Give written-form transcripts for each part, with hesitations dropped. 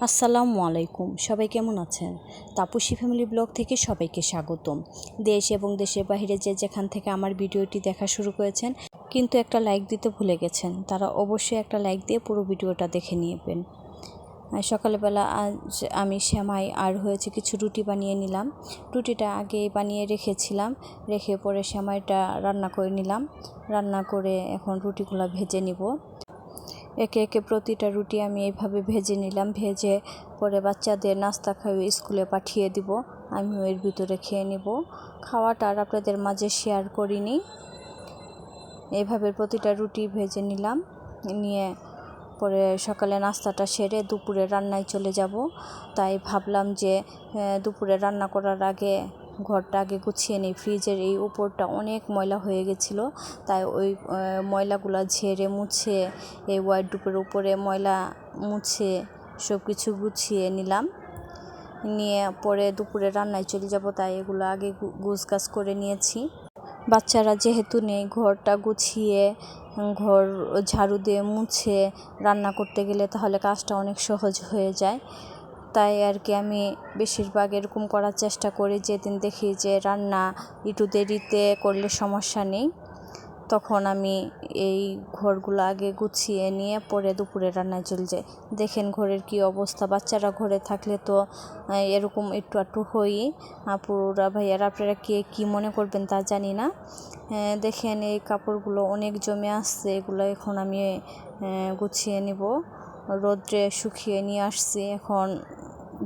আসসালামু আলাইকুম, সবাই কেমন আছেন? তাপসী ফ্যামিলি ব্লগ থেকে সবাইকে স্বাগতম। দেশ এবং দেশের বাইরে যেখান থেকে আমার ভিডিওটি দেখা শুরু করেছেন কিন্তু একটা লাইক দিতে ভুলে গেছেন, তারা অবশ্যই একটা লাইক দিয়ে পুরো ভিডিওটা দেখে নেবেন। সকালবেলা আজ আমি সেমাই আর হয়েছে কিছু রুটি বানিয়ে নিলাম। রুটিটা আগে বানিয়ে রেখেছিলাম, রেখে পরে সেমাইটা রান্না করে নিলাম। রান্না করে এখন রুটিগুলো ভেজে নিব। একে একে প্রতিটা রুটি আমি এইভাবে ভেজে নিলাম। ভেজে পরে বাচ্চাদের নাস্তা খাইয়ে স্কুলে পাঠিয়ে দিব, আমিও এর ভিতরে খেয়ে নিব। খাওয়াটা আর আপনাদের মাঝে শেয়ার করিনি। এইভাবে প্রতিটা রুটি ভেজে নিলাম, নিয়ে পরে সকালে নাস্তাটা সেরে দুপুরে রান্নায় চলে যাব। তাই ভাবলাম যে দুপুরে রান্না করার আগে ঘরটা আগে গুছিয়ে নিই। ফ্রিজের এই উপরটা অনেক ময়লা হয়ে গেছিলো, তাই ওই ময়লাগুলো ঝেড়ে মুছে এই ওয়ার্ডরোবের উপরে ময়লা মুছে সব কিছু গুছিয়ে নিলাম। নিয়ে পরে দুপুরে রান্নায় চলে যাব, তাই এগুলো আগে গুছগাছ করে নিয়েছি। বাচ্চারা যেহেতু নেই, ঘরটা গুছিয়ে ঘর ঝাড়ু দিয়ে মুছে রান্না করতে গেলে তাহলে কাজটা অনেক সহজ হয়ে যায়। তাই আর কি আমি বেশিরভাগ এরকম করার চেষ্টা করি। যেদিন দেখি যে রান্না একটু দেরিতে করলে সমস্যা নেই, তখন আমি এই ঘরগুলো আগে গুছিয়ে নিয়ে পরে দুপুরে রান্নায় চলে যাই। দেখেন ঘরের কি অবস্থা। বাচ্চারা ঘরে থাকলে তো এরকম একটু একটু হই। আপুরা ভাইয়ারা আপনারা কে কী মনে করবেন তা জানি না। দেখেন এই কাপড়গুলো অনেক জমে আসছে, এগুলো এখন আমি গুছিয়ে নিব। রোদ্রে শুকিয়ে নিয়ে আসছি, এখন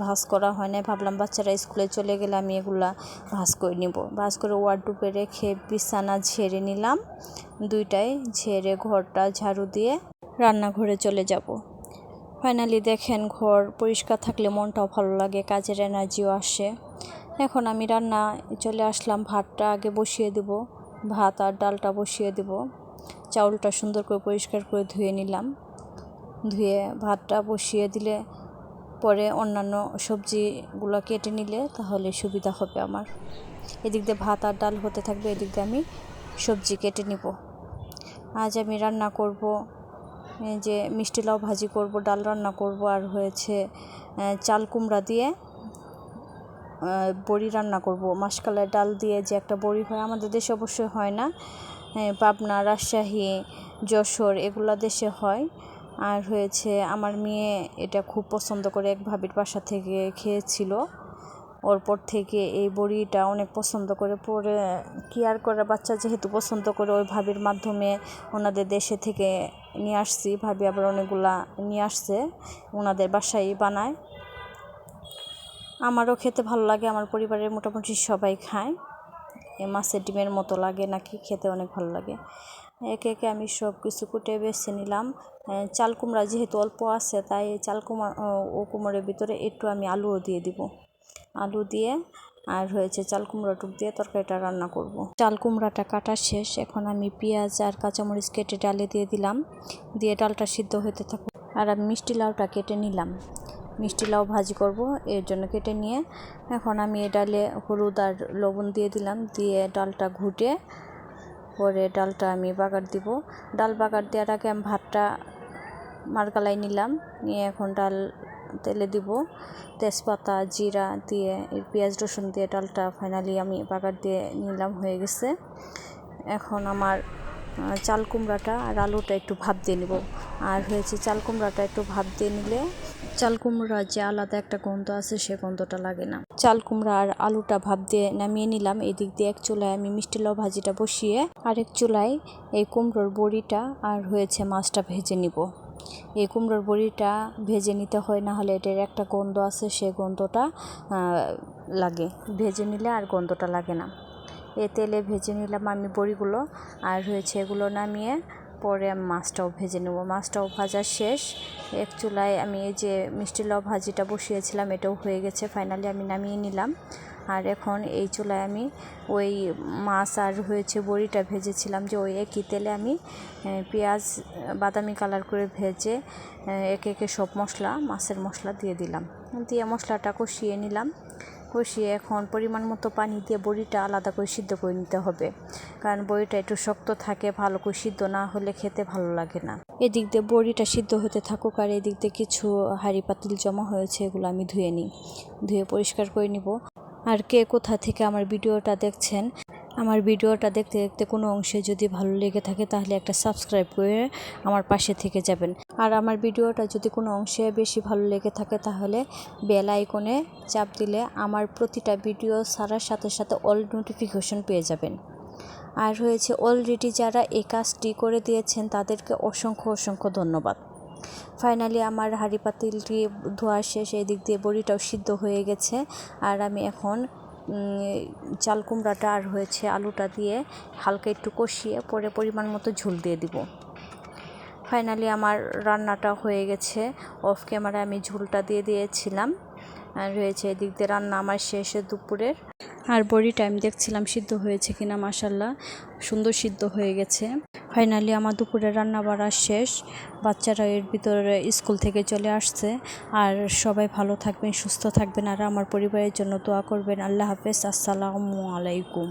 ভাঁজ করা হয় না। ভাবলাম বাচ্চারা স্কুলে চলে গেলে আমি এগুলা ভাঁজ করে নিব। ভাঁজ করে ওয়ার্ডরোবে রেখে বিছানা ঝেড়ে নিলাম, দুইটাই ঝেড়ে ঘরটা ঝাড়ু দিয়ে রান্নাঘরে চলে যাব। ফাইনালি দেখেন ঘর পরিষ্কার থাকলে মনটাও ভালো লাগে, কাজের এনার্জিও আসে। এখন আমি রান্না চলে আসলাম। ভাতটা আগে বসিয়ে দেব, ভাত আর ডালটা বসিয়ে দেব। চাউলটা সুন্দর করে পরিষ্কার করে ধুয়ে নিলাম। ধুয়ে ভাতটা বসিয়ে দিলে পরে অন্যান্য সবজিগুলো কেটে নিলে তাহলে সুবিধা হবে আমার। এদিক দিয়ে ভাত আর ডাল হতে থাকবে, এদিক দিয়ে আমি সবজি কেটে নিব। আজ আমি রান্না করব যে মিষ্টি লাউ ভাজি করব, ডাল রান্না করব, আর হয়েছে চাল কুমড়া দিয়ে বড়ি রান্না করব। মাসকালের ডাল দিয়ে যে একটা বড়ি হয়, আমাদের দেশে অবশ্যই হয় না, পাবনা, রাজশাহী, যশোর এগুলা দেশে হয়। আর হয়েছে আমার মেয়ে এটা খুব পছন্দ করে, এক ভাবির বাসা থেকে খেয়েছিল, ওর পর থেকে এই বড়িটা অনেক পছন্দ করে। পরে কি আর করে, বাচ্চা যেহেতু পছন্দ করে, ওই ভাবির মাধ্যমে ওনাদের দেশে থেকে নিয়ে আসছি। ভাবি আবার অনেকগুলা নিয়ে আসছে, ওনাদের বাসায় বানায়। আমারও খেতে ভালো লাগে, আমার পরিবারের মোটামুটি সবাই খায়। মাছের ডিমের মতো লাগে নাকি, খেতে অনেক ভালো লাগে। একে একে আমি সব কিছু কুটে বেছে নিলাম। চাল কুমড়া যেহেতু অল্প আছে, তাই চাল কুমড়োর ভিতরে একটু আমি আলুও দিয়ে দিব। আলু দিয়ে আর হয়েছে চাল কুমড়া টুক দিয়ে তরকারিটা রান্না করব। চাল কুমড়াটা কাটা শেষ, এখন আমি পেঁয়াজ আর কাঁচামরিচ কেটে ডালে দিয়ে দিলাম। দিয়ে ডালটা সিদ্ধ হতে থাকুক। আর আমি মিষ্টি লাউটা কেটে নিলাম, মিষ্টি লাউ ভাজি করব, এর জন্য কেটে নিয়ে এখন আমি এই ডালে হলুদ আর লবণ দিয়ে দিলাম। দিয়ে ডালটা ঘুটে পরে ডালটা আমি বাগার দিব। ডাল বাগার দেওয়ার আগে আমি ভাতটা মারগালাই নিলাম, নিয়ে এখন ডাল তেলে দিব। তেজপাতা জিরা দিয়ে পেঁয়াজ রসুন দিয়ে ডালটা ফাইনালি আমি বাগার দিয়ে নিলাম, হয়ে গেছে। এখন আমার চাল কুমড়াটা আর আলুটা একটু ভাপ দিয়ে নিব। আর হয়েছে চাল কুমড়াটা একটু ভাপ দিয়ে নিলে চাল কুমড়ার যে আলাদা একটা গন্ধ আছে, সে গন্ধটা লাগে না। চাল কুমড়া আর আলুটা ভাপ দিয়ে নামিয়ে নিলাম। এদিক দিয়ে এক চুলায় আমি মিষ্টি লাউ ভাজিটা বসিয়ে আরেক চুলায় এই কুমড়োর বড়িটা আর হয়েছে মাছটা ভেজে নিব। এই কুমড়োর বড়িটা ভেজে নিতে হয়, না হলে এটার একটা গন্ধ আছে, সে গন্ধটা লাগে। ভেজে নিলে আর গন্ধটা লাগে না। তেলে ভেজে নিলাম আমি বড়িগুলো, আর হয়েছে এগুলো নামিয়ে পরে আমি মাছটাও ভেজে নেব। মাছটাও ভাজা শেষ। এক চুলায় আমি এই যে মিষ্টি লাউ ভাজিটা বসিয়েছিলাম, এটাও হয়ে গেছে। ফাইনালি আমি নামিয়ে নিলাম। আর এখন এই চুলায় আমি ওই মাছ আর হয়েছে বড়িটা ভেজেছিলাম, যে ওই একই তেলে আমি পেঁয়াজ বাদামি কালার করে ভেজে একে একে সব মশলা, মাছের মশলা দিয়ে দিলাম। দিয়ে মশলাটা কষিয়ে নিলাম। কষিয়ে এখন পরিমাণ মতো পানি দিয়ে বড়িটা আলাদা করে সিদ্ধ করে নিতে হবে, কারণ বড়িটা একটু শক্ত থাকে, ভালো করে সিদ্ধ না হলে খেতে ভালো লাগে না। এদিক দিয়ে বড়িটা সিদ্ধ হতে থাকুক, আর এদিক দিয়ে কিছু হাঁড়ি পাতিল জমা হয়েছে, এগুলো আমি ধুয়ে পরিষ্কার করে নিব। আর কে কোথা থেকে আমার ভিডিওটা দেখছেন, আমার ভিডিওটা দেখতে দেখতে কোনো অংশে যদি ভালো লেগে থাকে তাহলে একটা সাবস্ক্রাইব করে আমার পাশে থেকে যাবেন। আর আমার ভিডিওটা যদি কোনো অংশে বেশি ভালো লেগে থাকে তাহলে বেল আইকনে চাপ দিলে আমার প্রতিটা ভিডিও ছাড়ার সাথে সাথে অল নোটিফিকেশন পেয়ে যাবেন। আর হয়েছে, অলরেডি যারা এই কাজটি করে দিয়েছেন তাদেরকে অসংখ্য ধন্যবাদ। ফাইনালি আমার হাঁড়ি পাতিলটি ধোয়া শেষ, এই দিক দিয়ে বড়িটাও সিদ্ধ হয়ে গেছে। আর আমি এখন চাল কুমড়াটা আর হয়েছে আলুটা দিয়ে হালকা একটু কষিয়ে পরে পরিমাণ মতো ঝোল দিয়ে দিব। ফাইনালি আমার রান্নাটা হয়ে গেছে, অফ ক্যামেরায় আমি ঝোলটা দিয়ে দিয়েছিলাম। আর রয়েছে এদিক দিয়ে রান্না আমার শেষে দুপুরের। আর বড়িটা আমি দেখছিলাম সিদ্ধ হয়েছে কিনা, মাশাল্লাহ সুন্দর সিদ্ধ হয়ে গেছে। ফাইনালি আমার দুপুরের রান্না বাড়া শেষ, বাচ্চারা এর ভিতরে স্কুল থেকে চলে আসছে। আর সবাই ভালো থাকবেন, সুস্থ থাকবেন, আর আমার পরিবারের জন্য দোয়া করবেন। আল্লাহ হাফেজ, আসসালামু আলাইকুম।